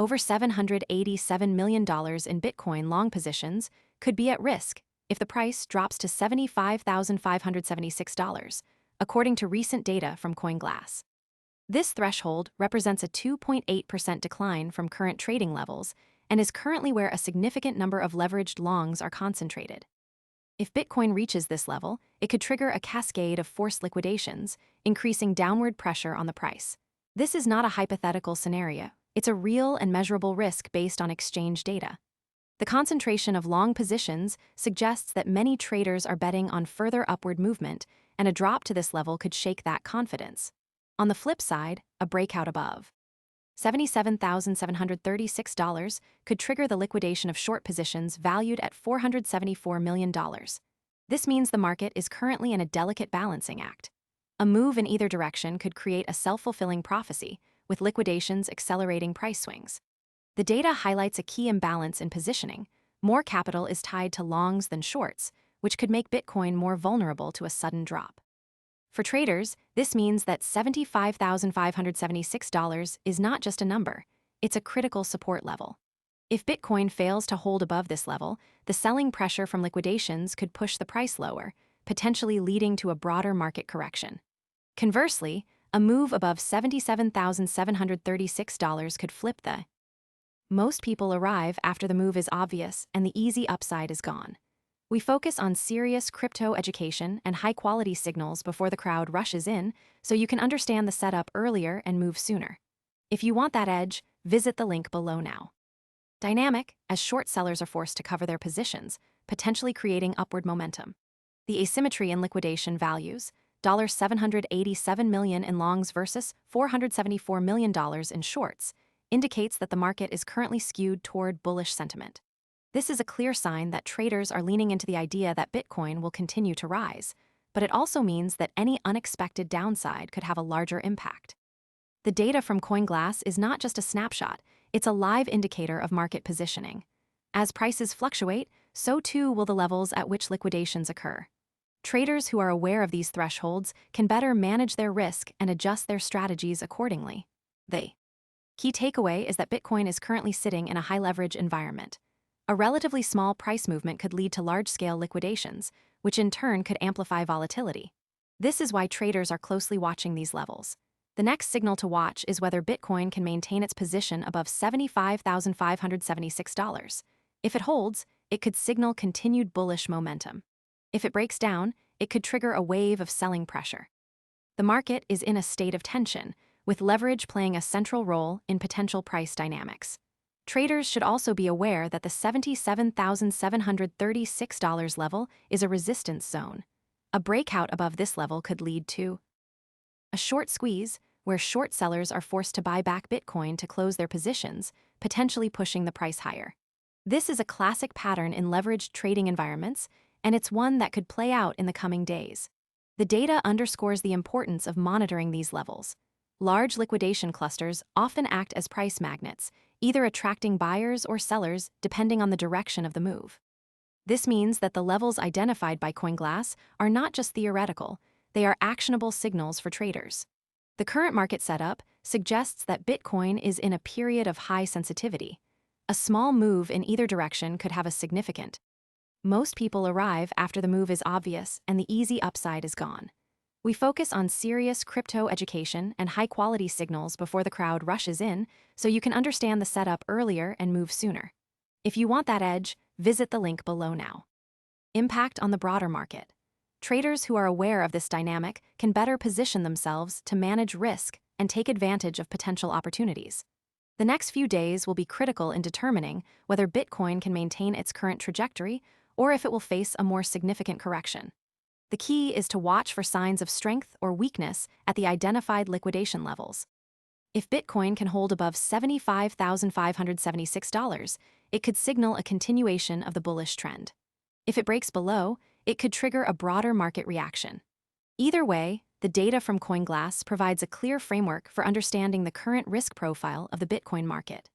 over $787 million in Bitcoin long positions could be at risk if the price drops to $75,576, according to recent data from CoinGlass. This threshold represents a 2.8% decline from current trading levels and is currently where a significant number of leveraged longs are concentrated. If Bitcoin reaches this level, it could trigger a cascade of forced liquidations, increasing downward pressure on the price. This is not a hypothetical scenario. It's a real and measurable risk based on exchange data. The concentration of long positions suggests that many traders are betting on further upward movement, and a drop to this level could shake that confidence. On the flip side, a breakout above $77,736 could trigger the liquidation of short positions valued at $474 million. This means the market is currently in a delicate balancing act. A move in either direction could create a self-fulfilling prophecy, with liquidations accelerating price swings. The data highlights a key imbalance in positioning. More capital is tied to longs than shorts, which could make Bitcoin more vulnerable to a sudden drop. For traders, this means that $75,576 is not just a number, it's a critical support level. If Bitcoin fails to hold above this level, the selling pressure from liquidations could push the price lower, potentially leading to a broader market correction. Conversely, a move above $77,736 could flip the. Most people arrive after the move is obvious and the easy upside is gone. We focus on serious crypto education and high-quality signals before the crowd rushes in, so you can understand the setup earlier and move sooner. If you want that edge, visit the link below now. Dynamic, as short sellers are forced to cover their positions, potentially creating upward momentum. The asymmetry in liquidation values, $787 million in longs versus $474 million in shorts, indicates that the market is currently skewed toward bullish sentiment. This is a clear sign that traders are leaning into the idea that Bitcoin will continue to rise, but it also means that any unexpected downside could have a larger impact. The data from CoinGlass is not just a snapshot, it's a live indicator of market positioning. As prices fluctuate, so too will the levels at which liquidations occur. Traders who are aware of these thresholds can better manage their risk and adjust their strategies accordingly. The key takeaway is that Bitcoin is currently sitting in a high-leverage environment. A relatively small price movement could lead to large-scale liquidations, which in turn could amplify volatility. This is why traders are closely watching these levels. The next signal to watch is whether Bitcoin can maintain its position above $75,576. If it holds, it could signal continued bullish momentum. If it breaks down, it could trigger a wave of selling pressure. The market is in a state of tension, with leverage playing a central role in potential price dynamics. Traders should also be aware that the $77,736 level is a resistance zone. A breakout above this level could lead to a short squeeze, where short sellers are forced to buy back Bitcoin to close their positions, potentially pushing the price higher. This is a classic pattern in leveraged trading environments, and it's one that could play out in the coming days. The data underscores the importance of monitoring these levels. Large liquidation clusters often act as price magnets, either attracting buyers or sellers depending on the direction of the move. This means that the levels identified by CoinGlass are not just theoretical, they are actionable signals for traders. The current market setup suggests that Bitcoin is in a period of high sensitivity. A small move in either direction could have a significant. Most people arrive after the move is obvious and the easy upside is gone. We focus on serious crypto education and high-quality signals before the crowd rushes in, so you can understand the setup earlier and move sooner. If you want that edge, visit the link below now. Impact on the broader market. Traders who are aware of this dynamic can better position themselves to manage risk and take advantage of potential opportunities. The next few days will be critical in determining whether Bitcoin can maintain its current trajectory or if it will face a more significant correction. The key is to watch for signs of strength or weakness at the identified liquidation levels. If Bitcoin can hold above $75,576, it could signal a continuation of the bullish trend. If it breaks below, it could trigger a broader market reaction. Either way, the data from CoinGlass provides a clear framework for understanding the current risk profile of the Bitcoin market.